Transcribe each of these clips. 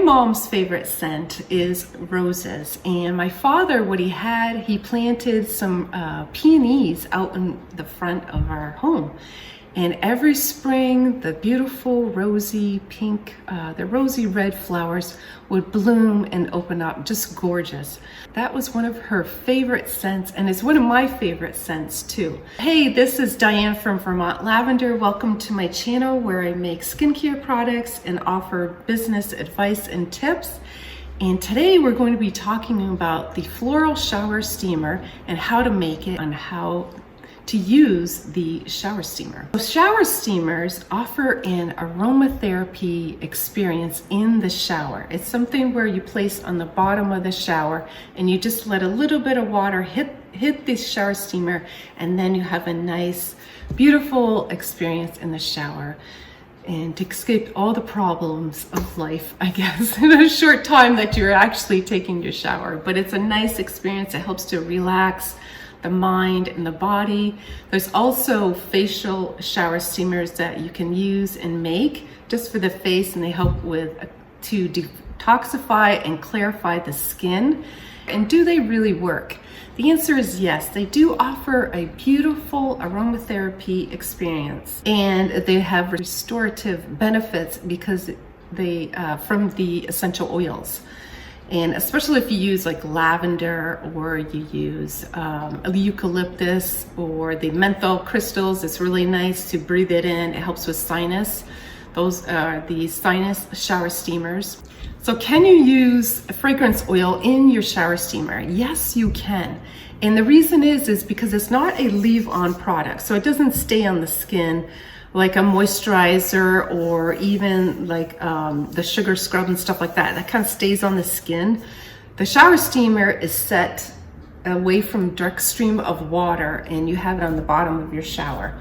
mom's favorite scent is roses, and my father, what he planted some peonies out in the front of our home. And every spring, the beautiful rosy pink, the rosy red flowers would bloom and open up, just gorgeous. That was one of her favorite scents, and it's one of my favorite scents too. Hey, this is Diane from Vermont Lavender. Welcome to my channel where I make skincare products and offer business advice and tips. And today we're going to be talking about the floral shower steamer and how to make it, and how to use the shower steamer. So shower steamers offer an aromatherapy experience in the shower. It's something where you place on the bottom of the shower and you just let a little bit of water hit the shower steamer, and then you have a nice, beautiful experience in the shower. And to escape all the problems of life, I guess, in a short time that you're actually taking your shower. But it's a nice experience. It helps to relax the mind and the body. There's also facial shower steamers that you can use and make just for the face, and they help to detoxify and clarify the skin. And do they really work? The answer is yes. They do offer a beautiful aromatherapy experience, and they have restorative benefits because they from the essential oils. And especially if you use like lavender, or you use eucalyptus or the menthol crystals, it's really nice to breathe it in. It helps with sinus. Those are the sinus shower steamers. So can you use fragrance oil in your shower steamer? Yes, you can. And the reason is because it's not a leave-on product. So it doesn't stay on the skin like a moisturizer, or even like the sugar scrub and stuff like that. That kind of stays on the skin. The shower steamer is set away from direct stream of water, and you have it on the bottom of your shower.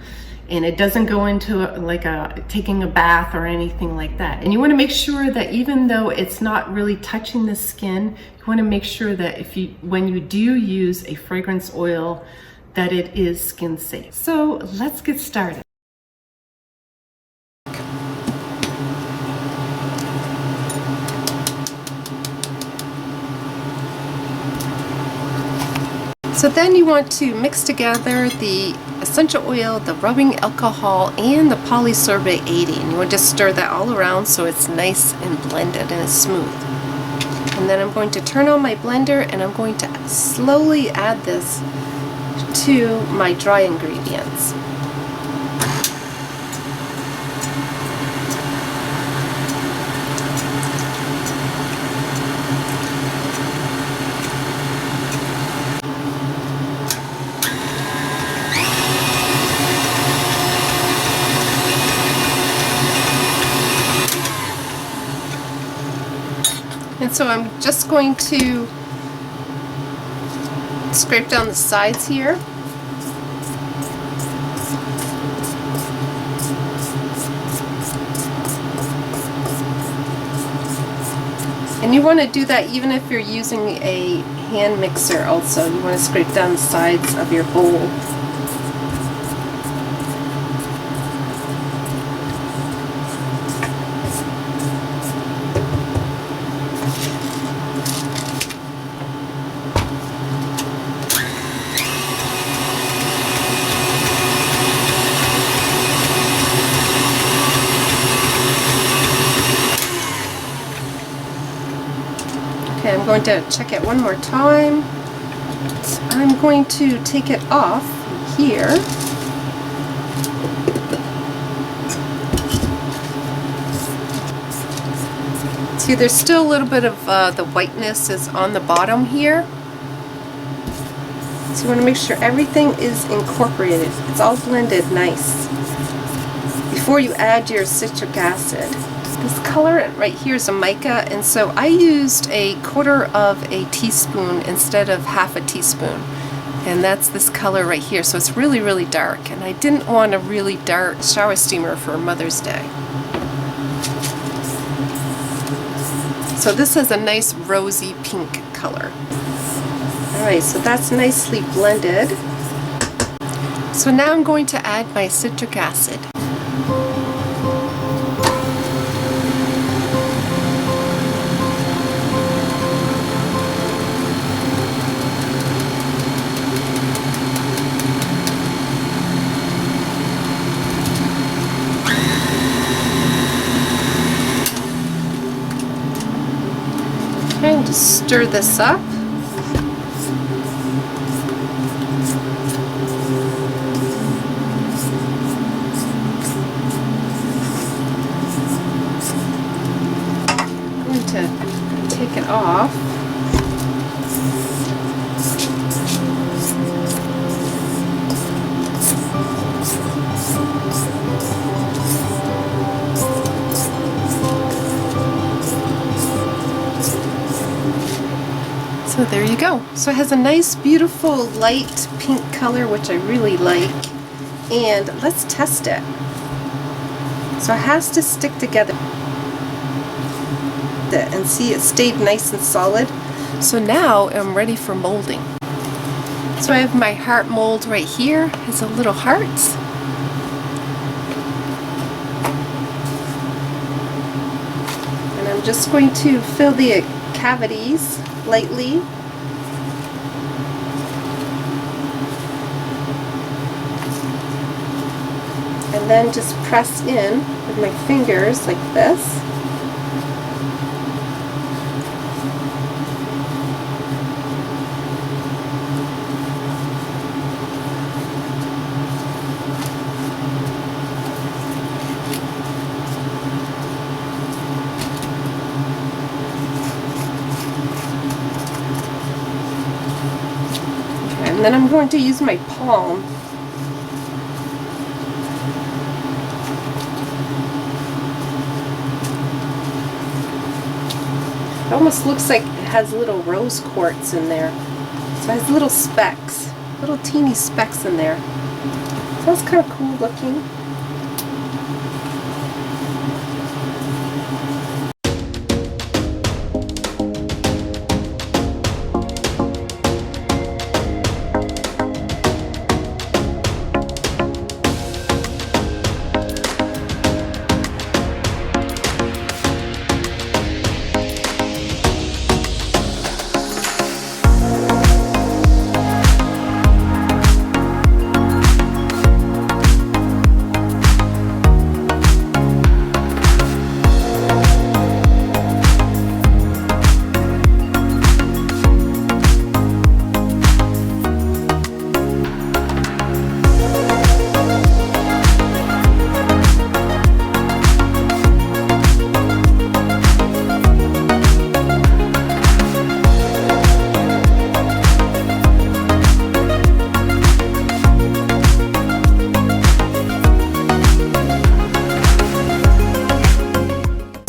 And it doesn't go into taking a bath or anything like that. And you want to make sure that even though it's not really touching the skin, you want to make sure that when you do use a fragrance oil, that it is skin safe. So let's get started. So then you want to mix together the essential oil, the rubbing alcohol, and the polysorbate 80. And you want to just stir that all around so it's nice and blended and it's smooth. And then I'm going to turn on my blender, and I'm going to slowly add this to my dry ingredients. And so I'm just going to scrape down the sides here. And you want to do that even if you're using a hand mixer also. You want to scrape down the sides of your bowl. Okay, I'm going to check it one more time. I'm going to take it off here. See, there's still a little bit of the whiteness is on the bottom here. So you want to make sure everything is incorporated. It's all blended nice before you add your citric acid. This color right here is a mica, and so I used a quarter of a teaspoon instead of half a teaspoon. And that's this color right here, so it's really, really dark. And I didn't want a really dark shower steamer for Mother's Day. So this has a nice rosy pink color. Alright, so that's nicely blended. So now I'm going to add my citric acid. Okay, and just stir this up. I'm going to take it off. So there you go. So it has a nice, beautiful, light pink color, which I really like. And let's test it. So it has to stick together. And see, it stayed nice and solid. So now I'm ready for molding. So I have my heart mold right here. It's a little heart. And I'm just going to fill the cavities lightly. And then just press in with my fingers like this. And then I'm going to use my palm. It almost looks like it has little rose quartz in there. So it has little specks, little teeny specks in there. So that's kind of cool looking.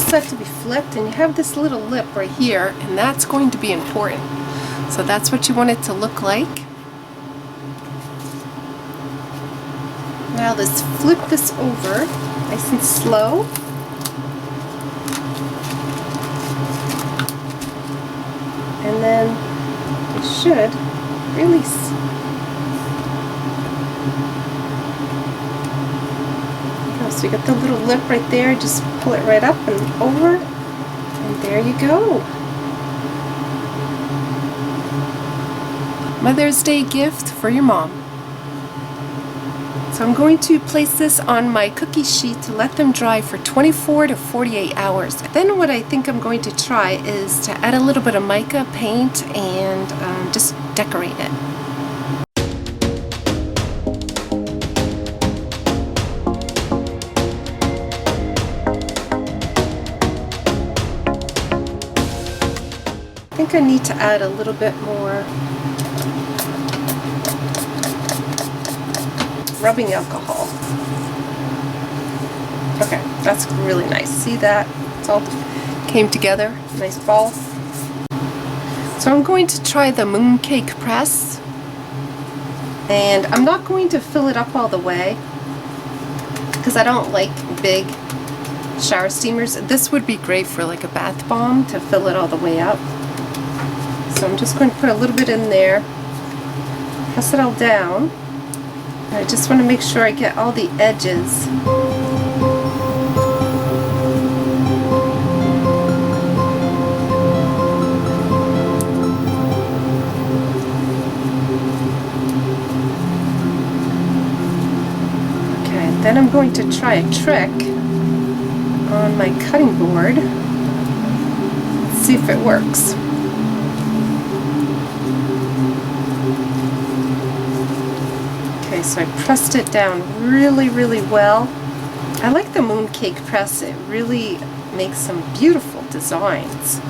Set to be flipped, and you have this little lip right here, and that's going to be important. So that's what you want it to look like. Now let's flip this over nice and slow. And then it should release. So you got the little lip right there, just pull it right up and over, and there you go. Mother's Day gift for your mom. So I'm going to place this on my cookie sheet to let them dry for 24 to 48 hours. Then what I think I'm going to try is to add a little bit of mica paint and just decorate it. I think I need to add a little bit more rubbing alcohol. Okay, that's really nice. See that? It's all came together. Nice ball. So I'm going to try the Mooncake press. And I'm not going to fill it up all the way because I don't like big shower steamers. This would be great for like a bath bomb to fill it all the way up. So I'm just going to put a little bit in there, press it all down. And I just want to make sure I get all the edges. Okay, then I'm going to try a trick on my cutting board. see if it works. Okay, so I pressed it down really, really well. I like the Mooncake press. It really makes some beautiful designs.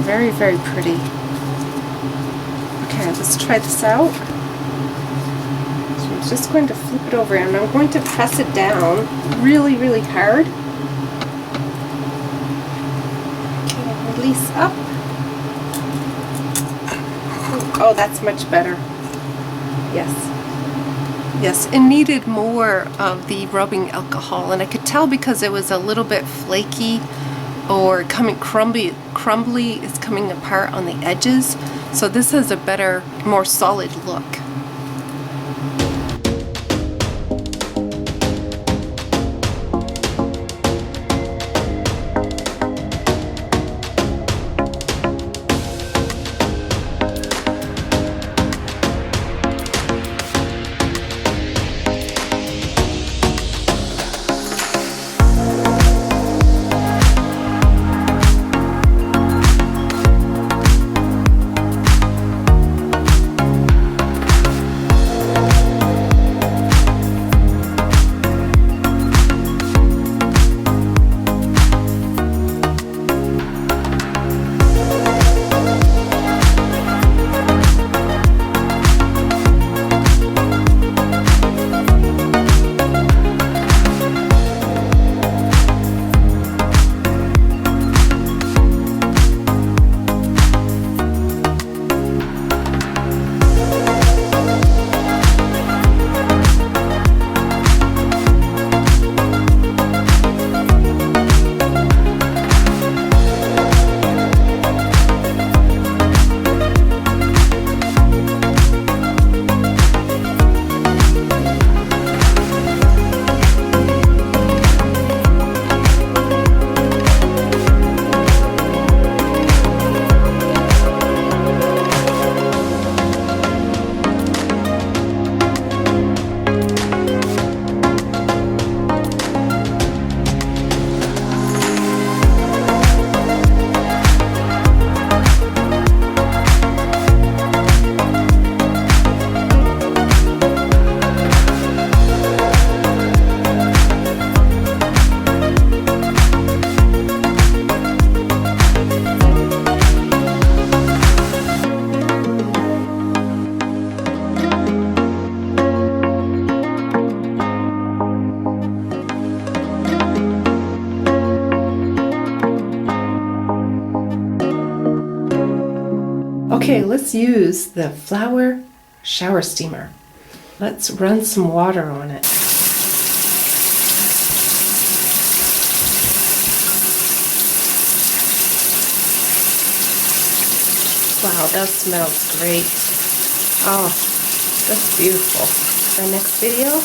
Very, very pretty. Okay, let's try this out. So I'm just going to flip it over and I'm going to press it down really, really hard. Okay, release up. Oh, that's much better. Yes. Yes, it needed more of the rubbing alcohol, and I could tell because it was a little bit flaky or coming crumbly is coming apart on the edges. So this has a better, more solid look. Okay, let's use the flower shower steamer. Let's run some water on it. Wow, that smells great. Oh, that's beautiful. Our next video,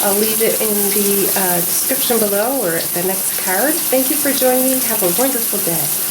I'll leave it in the description below or the next card. Thank you for joining me. Have a wonderful day.